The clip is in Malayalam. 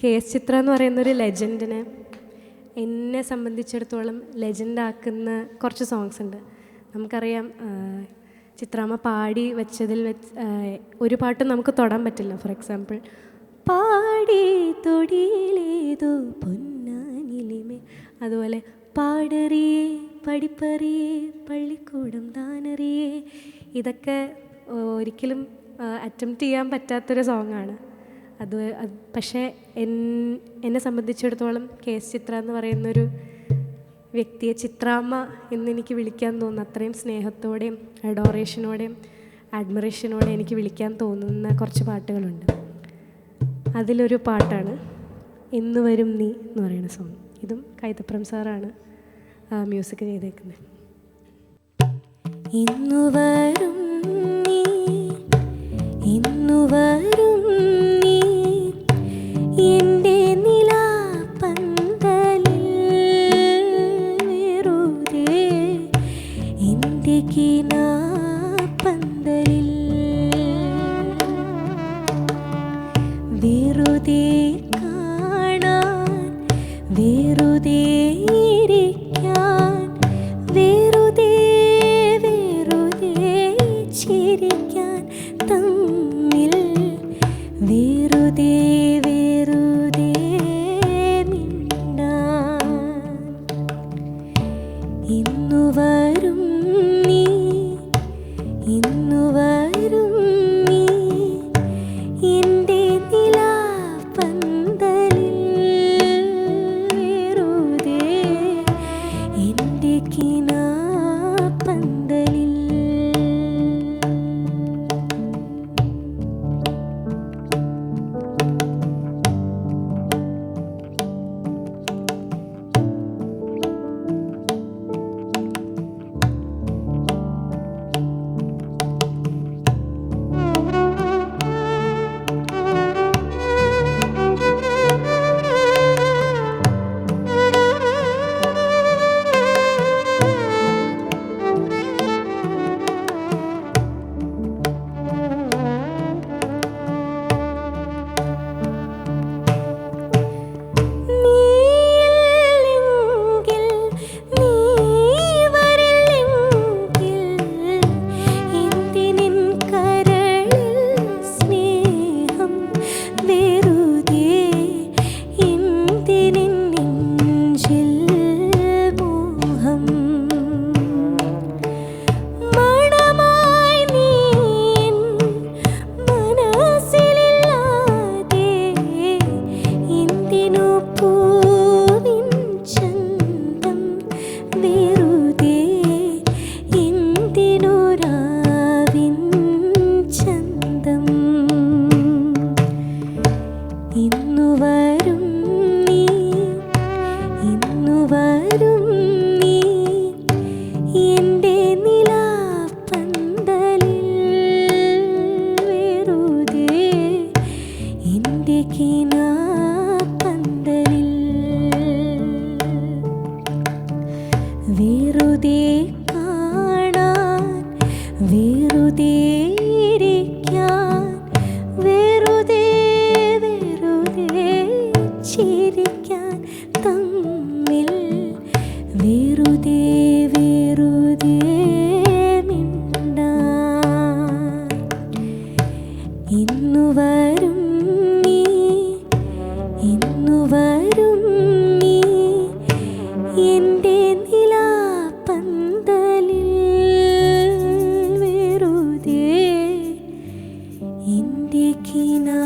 കെ.എസ്. ചിത്ര എന്ന് പറയുന്നൊരു ലെജൻഡിനെ എന്നെ സംബന്ധിച്ചിടത്തോളം ലെജൻഡാക്കുന്ന കുറച്ച് സോങ്സ് ഉണ്ട്. നമുക്കറിയാം, ചിത്രാമ്മ പാടി വെച്ചതിൽ ഒരു പാട്ടും നമുക്ക് തൊടാൻ പറ്റില്ല. ഫോർ എക്സാമ്പിൾ, പാടി തൊടിയിലേതോ പൊന്നാനിലിമേ, അതുപോലെ പാടറിയേ പഠിപ്പറിയേ പള്ളിക്കൂടം താനറിയേ. ഇതൊക്കെ ഒരിക്കലും അറ്റംപ്റ്റ് ചെയ്യാൻ പറ്റാത്തൊരു സോങ്ങാണ്. പക്ഷേ എന്നെ സംബന്ധിച്ചിടത്തോളം കെ.എസ്. ചിത്ര എന്ന് പറയുന്നൊരു വ്യക്തിയെ ചിത്രാമ്മ എന്നെനിക്ക് വിളിക്കാൻ തോന്നുന്നു. അത്രയും സ്നേഹത്തോടെയും അഡോറേഷനോടെയും അഡ്മിറേഷനോടെ എനിക്ക് വിളിക്കാൻ തോന്നുന്ന കുറച്ച് പാട്ടുകളുണ്ട്. അതിലൊരു പാട്ടാണ് എന്ന് വരും നീ എന്ന് പറയുന്ന സോങ്. ഇതും കൈതപ്രം സാറാണ് മ്യൂസിക് ചെയ്തേക്കുന്നത്. ഇന്നു വരും നീ, ഇന്നു വരും നീ എൻ്റെ നിലാപ്പന്തലിൽ, വെറുതെ എൻ്റെ കിനാപ്പന്തലിൽ, വെറുതെ കാണാൻ, വെറുതെ ഇരിക്കാൻ, വെറുതെ വെറുതെ ചിരിക്കാൻ, തമ്മിൽ വെറുതെ വെറുതെ മിണ്ടാൻ. ഇന്നു വരും നീ, ഇന്നു വരും നീ എൻ്റെ നിലാപ്പന്തലിൽ, വെറുതെ എൻ്റെ കിനാപ്പന്തലിൽ. വെറുതെ കാണാൻ, വെറുതെ ഇരിക്കാൻ, വെറുതെ വെറുതെ ചിരിക്കാൻ, തമ്മിൽ വെറുതെ വെറുതെ മിണ്ടാൻ. ഇന്നു വരും നീ, ഇന്നു വരും നീ എൻ്റെ നിലാപ്പന്തലിൽ, വെറുതെ എൻ്റെ കിനാ